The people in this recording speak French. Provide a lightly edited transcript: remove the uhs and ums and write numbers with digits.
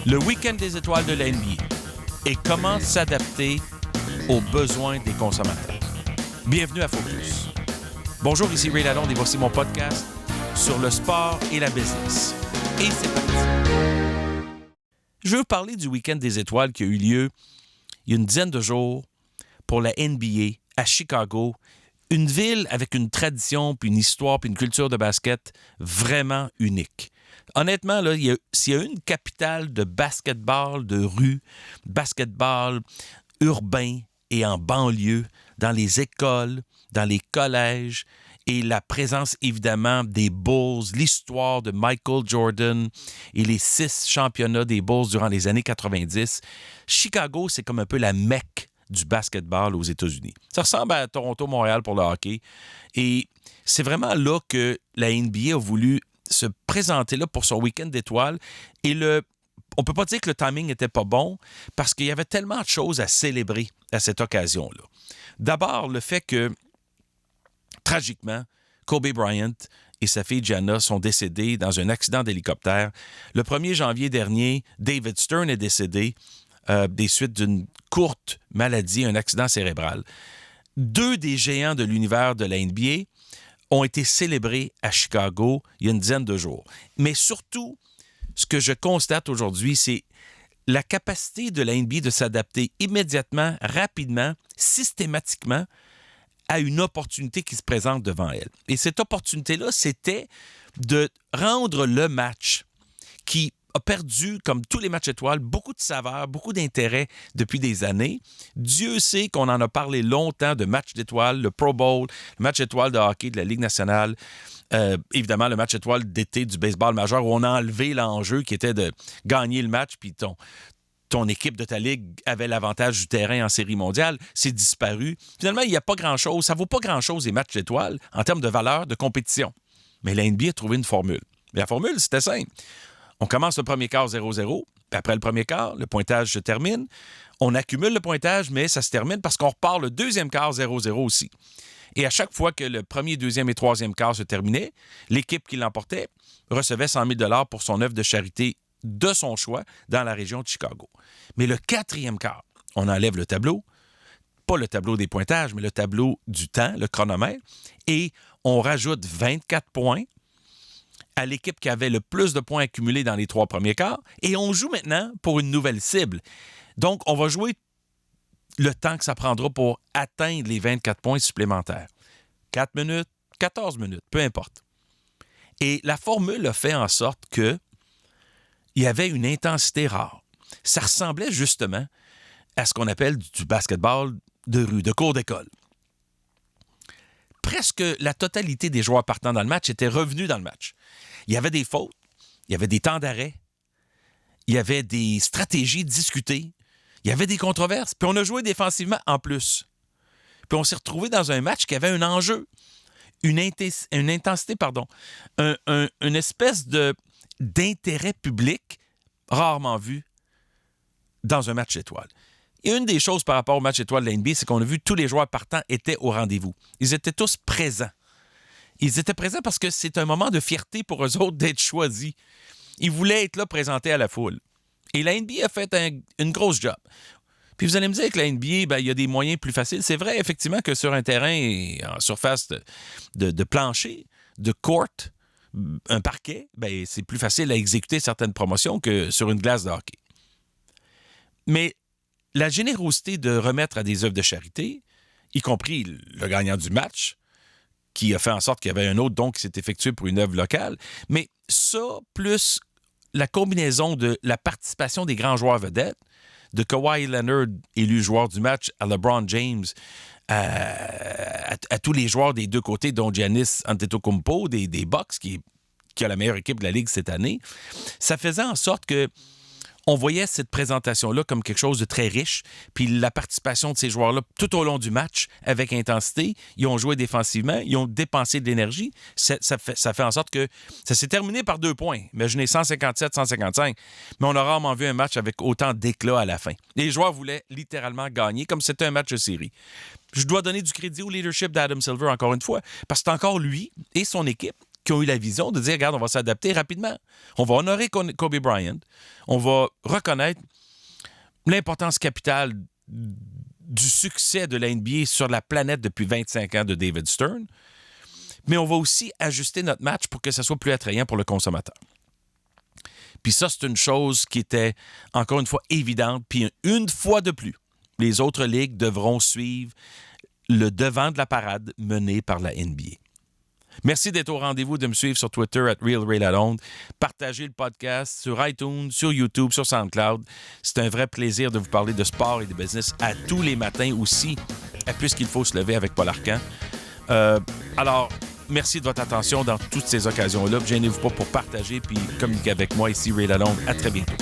Le week-end des étoiles de la NBA et comment s'adapter aux besoins des consommateurs. Bienvenue à Focus. Bonjour, ici Ray Lalonde et voici mon podcast sur le sport et la business. Et c'est parti. Je veux vous parler du week-end des étoiles qui a eu lieu il y a une dizaine de jours pour la NBA à Chicago, une ville avec une tradition, puis une histoire, puis une culture de basket vraiment unique. Honnêtement, là, s'il y a une capitale de basketball de rue, basketball urbain et en banlieue, dans les écoles, dans les collèges, et la présence, évidemment, des Bulls, l'histoire de Michael Jordan et les 6 championnats des Bulls durant les années 90, Chicago, c'est comme un peu la Mecque du basketball aux États-Unis. Ça ressemble à Toronto-Montréal pour le hockey. Et c'est vraiment là que la NBA a voulu se présenter là pour son week-end d'étoiles. Et on ne peut pas dire que le timing n'était pas bon parce qu'il y avait tellement de choses à célébrer à cette occasion-là. D'abord, le fait que, tragiquement, Kobe Bryant et sa fille Gianna sont décédés dans un accident d'hélicoptère. Le 1er janvier dernier, David Stern est décédé des suites d'une courte maladie, un accident cérébral. 2 des géants de l'univers de la NBA ont été célébrés à Chicago il y a une dizaine de jours. Mais surtout, ce que je constate aujourd'hui, c'est la capacité de la NBA de s'adapter immédiatement, rapidement, systématiquement à une opportunité qui se présente devant elle. Et cette opportunité-là, c'était de rendre le match qui a perdu, comme tous les matchs étoiles, beaucoup de saveur, beaucoup d'intérêt depuis des années. Dieu sait qu'on en a parlé longtemps de matchs d'étoiles, le Pro Bowl, le match étoile de hockey de la Ligue nationale, évidemment le match étoile d'été du baseball majeur où on a enlevé l'enjeu qui était de gagner le match puis ton équipe de ta ligue avait l'avantage du terrain en série mondiale, c'est disparu. Finalement, il n'y a pas grand-chose, ça ne vaut pas grand-chose les matchs d'étoiles en termes de valeur de compétition. Mais la NBA a trouvé une formule. Et la formule, c'était simple. On commence le premier quart 0-0, puis après le premier quart, le pointage se termine. On accumule le pointage, mais ça se termine parce qu'on repart le deuxième quart 0-0 aussi. Et à chaque fois que le premier, deuxième et troisième quart se terminait, l'équipe qui l'emportait recevait 100 000 $ pour son œuvre de charité de son choix dans la région de Chicago. Mais le quatrième quart, on enlève le tableau, pas le tableau des pointages, mais le tableau du temps, le chronomètre, et on rajoute 24 points à l'équipe qui avait le plus de points accumulés dans les 3 premiers quarts, et on joue maintenant pour une nouvelle cible. Donc, on va jouer le temps que ça prendra pour atteindre les 24 points supplémentaires. 4 minutes, 14 minutes, peu importe. Et la formule a fait en sorte qu'il y avait une intensité rare. Ça ressemblait justement à ce qu'on appelle du basketball de rue, de cours d'école. Presque la totalité des joueurs partant dans le match étaient revenus dans le match. Il y avait des fautes, il y avait des temps d'arrêt, il y avait des stratégies discutées, il y avait des controverses, puis on a joué défensivement en plus. Puis on s'est retrouvé dans un match qui avait un enjeu, une intensité, une espèce d'intérêt public rarement vu dans un match étoile. Et une des choses par rapport au match étoile de la NBA, c'est qu'on a vu tous les joueurs partants étaient au rendez-vous. Ils étaient tous présents. Ils étaient présents parce que c'est un moment de fierté pour eux autres d'être choisis. Ils voulaient être là, présentés à la foule. Et la NBA a fait une grosse job. Puis vous allez me dire que la NBA, il y a des moyens plus faciles. C'est vrai, effectivement, que sur un terrain en surface de plancher, de court, un parquet, c'est plus facile à exécuter certaines promotions que sur une glace de hockey. Mais la générosité de remettre à des œuvres de charité, y compris le gagnant du match, qui a fait en sorte qu'il y avait un autre don qui s'est effectué pour une œuvre locale, mais ça, plus la combinaison de la participation des grands joueurs vedettes, de Kawhi Leonard, élu joueur du match, à LeBron James, à tous les joueurs des deux côtés, dont Giannis Antetokounmpo, des Bucks, qui a la meilleure équipe de la Ligue cette année, ça faisait en sorte que on voyait cette présentation-là comme quelque chose de très riche. Puis la participation de ces joueurs-là tout au long du match, avec intensité, ils ont joué défensivement, ils ont dépensé de l'énergie. Ça fait en sorte que ça s'est terminé par 2 points. Imaginez 157-155. Mais on a rarement vu un match avec autant d'éclat à la fin. Les joueurs voulaient littéralement gagner, comme c'était un match de série. Je dois donner du crédit au leadership d'Adam Silver, encore une fois, parce que c'est encore lui et son équipe qui ont eu la vision de dire, regarde, on va s'adapter rapidement. On va honorer Kobe Bryant. On va reconnaître l'importance capitale du succès de la NBA sur la planète depuis 25 ans de David Stern. Mais on va aussi ajuster notre match pour que ça soit plus attrayant pour le consommateur. Puis ça, c'est une chose qui était, encore une fois, évidente. Puis une fois de plus, les autres ligues devront suivre le devant de la parade menée par la NBA. Merci d'être au rendez-vous, de me suivre sur Twitter @RealRayLalonde. Partagez le podcast sur iTunes, sur YouTube, sur SoundCloud. C'est un vrai plaisir de vous parler de sport et de business à tous les matins aussi, puisqu'il faut se lever avec Paul Arcan. Alors, merci de votre attention dans toutes ces occasions-là. Gênez-vous pas pour partager puis communiquer avec moi ici, Ray Lalonde. À très bientôt.